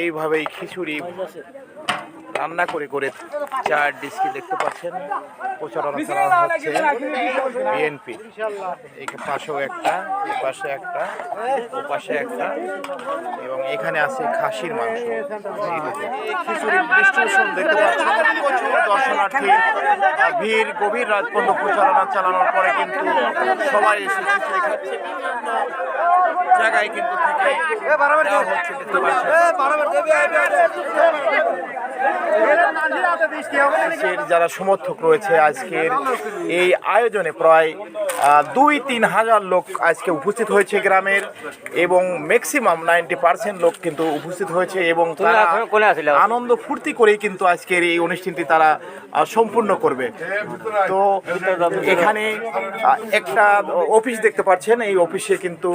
এইভাবেই খিচুড়ি রান্না করে করে চার ডিস্কি দেখতে পাচ্ছেন প্রচারণা চালানো হচ্ছে বিএনপি। এই পাশেও একটা, এই পাশে একটা, ও পাশে একটা, এবং এখানে আছে খাসির মাংস। এই খিচুড়ির ডিস্ট্রিবিউশন দেখতে পাচ্ছেন, প্রচুর দর্শনার্থী ভিড়। গভীর রাত পর্যন্ত প্রচারণা চালানোর পরে কিন্তু সবাই এসে খিচুড়ি খাচ্ছে। জায়গায় কিন্তু থেকে দেওয়া হচ্ছে দেখতে পাচ্ছেন। যারা সমর্থক রয়েছে আজকের এই আয়োজনে প্রায় ২-৩ হাজার লোক আজকে উপস্থিত হয়েছে গ্রামের, এবং ম্যাক্সিমাম 90% লোক কিন্তু উপস্থিত হয়েছে, এবং তারা আনন্দ ফুর্তি করেই কিন্তু আজকের এই অনুষ্ঠানটি তারা সম্পূর্ণ করবে। তো এখানে একটা অফিস দেখতে পাচ্ছেন, এই অফিসে কিন্তু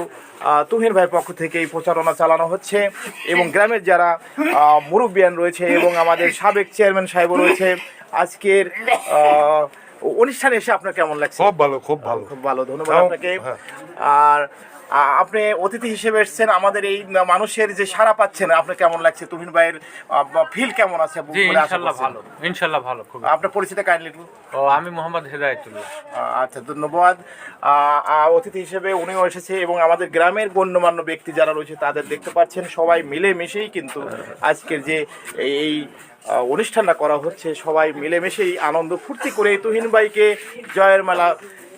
তুহিন ভাইয়ের পক্ষ থেকে এই প্রচারণা চালানো হচ্ছে, এবং গ্রামের যারা মুরব্বিয়ান রয়েছে এবং আমাদের সাবেক চেয়ারম্যান সাহেব রয়েছে। আজকের অনুষ্ঠানে এসে আপনার কেমন লাগছে? খুব ভালো, খুব ভালো, খুব ভালো, ধন্যবাদ আপনাকে। আর আপনি অতিথি হিসেবে এসেছেন, আমাদের এই মানুষের যে সাড়া পাচ্ছেন, আপনার কেমন লাগছে? তুহিন ভাইয়ের ফিল কেমন আছে? ইনশাআল্লাহ ভালো, ইনশাআল্লাহ ভালো। খুব। আপনার পরিচয়টা কাইন্ডলি একটু। আমি মোহাম্মদ হেদায়েতুল্লাহ। আচ্ছা, ধন্যবাদ। অতিথি হিসেবে উনিও এসেছে, এবং আমাদের গ্রামের গণ্যমান্য ব্যক্তি যারা রয়েছে তাদের দেখতে পাচ্ছেন, সবাই মিলেমিশেই কিন্তু আজকের যে এই অনুষ্ঠানটা করা হচ্ছে, সবাই মিলেমিশেই আনন্দ ফুর্তি করে তুহিন ভাইকে জয়ের মালা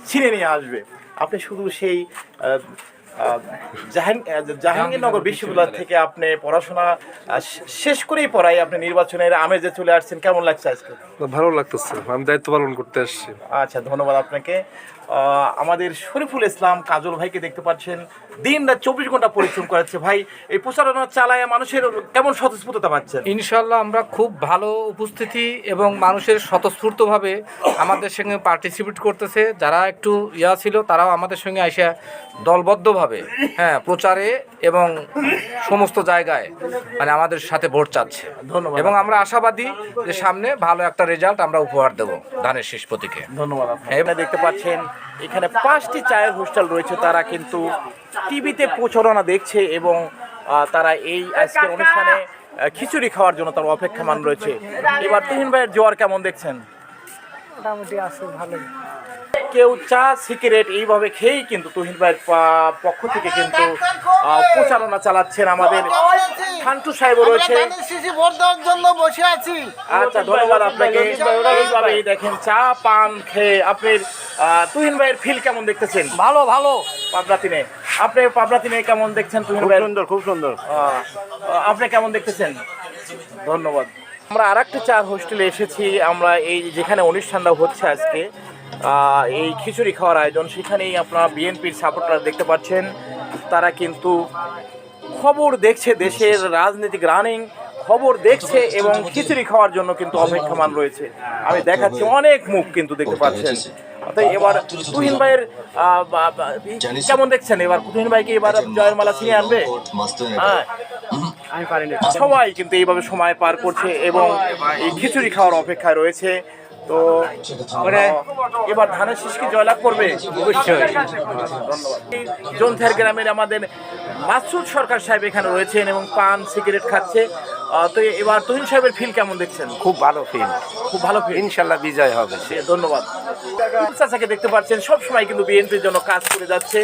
ছিনে নিয়ে আসবে। আপনি শুধু সেই জাহাঙ্গীরনগর বিশ্ববিদ্যালয় থেকে আপনি পড়াশোনা শেষ করেই পড়াই আপনি নির্বাচনের আমেজে চলে আসছেন, কেমন লাগছে আজকে? ভালো লাগতেছে, আমি দায়িত্ব পালন করতে আসছি। আচ্ছা, ধন্যবাদ আপনাকে। আমাদের শরীফুল ইসলাম কাজল ভাইকে দেখতে পাচ্ছেন, দিন রাত 24 ঘন্টা পরিশ্রম করেছে। ভাই, এই প্রচারণা চালায় মানুষের কেমন স্বতঃস্ফূর্ততা পাচ্ছেন? ইনশাল্লাহ আমরা খুব ভালো উপস্থিতি, এবং মানুষের স্বতঃস্ফূর্তভাবে আমাদের সঙ্গে পার্টিসিপেট করতেছে। যারা একটু ছিল তারাও আমাদের সঙ্গে এসে দলবদ্ধভাবে প্রচারে এবং সমস্ত জায়গায় মানে আমাদের সাথে ভোট চাচ্ছে। ধন্যবাদ। এবং আমরা আশাবাদী যে সামনে ভালো একটা রেজাল্ট আমরা উপহার দেব ধানের শীষ প্রতীকে। ধন্যবাদ। এখানে দেখতে পাচ্ছেন এখানে 5টি চায়ের হোস্টেল রয়েছে, তারা কিন্তু টিভিতে প্রচারণা দেখছে, এবং তারা এই আজকের অনুষ্ঠানে খিচুড়ি খাওয়ার জন্য তারা অপেক্ষমান রয়েছে। এবার তুহিন ভাইয়ের জোয়ার কেমন দেখছেন? মোটামুটি আছে, ভালো। কেউ চা সিগারেট এইভাবে খেয়েই কিন্তু তুহিন ভাইয়ের পক্ষ থেকে কিন্তু প্রচারণা চালাচ্ছেন। আমাদের খান্টু সাহেব রয়েছে, জন্য বসে আছি। আচ্ছা, ধন্যবাদ আপনাকে। এইভাবেই দেখেন চা পান খেয়ে আপনি তুহিন ভাইয়ের ফিল কেমন দেখতেছেন? ভালো ভালো। পাবনাতিনে আপনি পাবনাতিনে কেমন দেখছেন তুহিন ভাই? সুন্দর, খুব সুন্দর। আপনি কেমন দেখতেছেন? ধন্যবাদ। আমরা আরেকটা চা হোস্টেলে এসেছি, আমরা এই যেখানে অনুষ্ঠানটা হচ্ছে আজকে এই খিচুড়ি খাওয়ার আয়োজন, সেখানেই আপনারা বিএনপির সাপোর্টার দেখতে পাচ্ছেন, তারা কিন্তু খবর দেখছে, দেশের রাজনীতিক রানিং খবর দেখছে এবং খিচুড়ি খাওয়ার জন্য কিন্তু অপেক্ষমান রয়েছে। আমি দেখাচ্ছি অনেক মুখ কিন্তু দেখতে পাচ্ছেন। অর্থাৎ এবার তুহিন ভাইয়ের কেমন দেখছেন? এবার তুহিন ভাইকে এবার জয়ের মালা ছিনিয়ে আনবে? হ্যাঁ, আমি পারিনি। সবাই কিন্তু এইভাবে সময় পার করছে এবং এই খিচুড়ি খাওয়ার অপেক্ষায় রয়েছে। তো এবার ধানের শীষ কি জয়লাভ করবে? অবশ্যই। জোনথের গ্রামের আমাদের মাসুদ সরকার সাহেব এখানে রয়েছেন এবং পান সিগারেট খাচ্ছে। তো এবার তুহিন সাহেবের ফিল কেমন দেখছেন? খুব ভালো ফিল, খুব ভালো ফিল। ইনশাল্লাহ বিজয় হবে। ধন্যবাদ। চাচাকে দেখতে পাচ্ছেন সব সময় কিন্তু বিএনপির জন্য কাজ করে যাচ্ছে।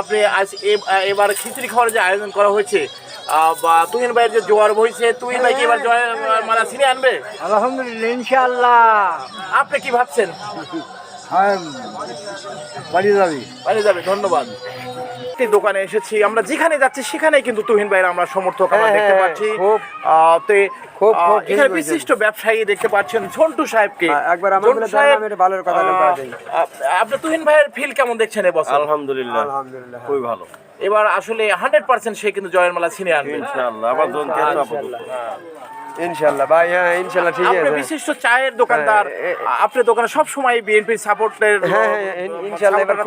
আপনি আজ এবার খিচুড়ি খাওয়ার যে আয়োজন করা হয়েছে, বা তুহিন ভাইয়ের যে জোয়ার বইছে, তুহিন ভাই কি এবার জয় মালা ছিনিয়ে আনবে? আলহামদুলিল্লাহ, ইনশাআল্লাহ। আপনি কি ভাবছেন? বাড়ি যাবে। ধন্যবাদ। দোকানে এসেছি, আমরা যেখানে যাচ্ছি সেখানে কিন্তু তুহিন ভাইয়ের আমরা সমর্থক আমরা দেখতে পাচ্ছি। এখানে বিশিষ্ট ব্যবসায়ী দেখতে পাচ্ছেন ঝন্টু সাহেবকে। আপনি তুহিন ভাইয়ের ফিল কেমন দেখছেন এবছর? আলহামদুলিল্লাহ, খুবই ভালো। এবার আসলে 100% সে কিন্তু জয়ের মালা ছিনিয়ে আনবে ইনশাআল্লাহ। আবার ইনশাআল্লাহ ভাই, হ্যাঁ ইনশাআল্লাহ ঠিক আছে। আপনি বিশিষ্ট চায়ের দোকানদার, আপনার দোকানে সব সময় বিএনপির সাপোর্টের। হ্যাঁ ইনশাআল্লাহ এবার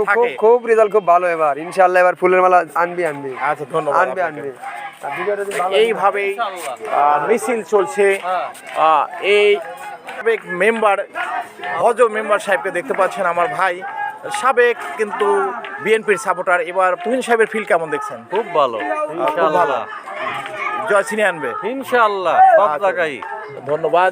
খুব রেজাল্ট খুব ভালো। এবার ইনশাআল্লাহ এবার ফুলের মালা আনবি। আচ্ছা, ধন্যবাদ। আনবি। এইভাবেই মিছিল চলছে। এই সাবেক মেম্বার মেম্বার সাহেবকে দেখতে পাচ্ছেন, আমার ভাই সাবেক কিন্তু বিএনপির সাপোর্টার। এবার তুহিন সাহেবের ফিল কেমন দেখছেন? খুব ভালো, খুব ভালো। জয় ছিনিয়ে আনবে। ইনশাআল্লাহ সব আচ্ছা। জায়গায়। ধন্যবাদ।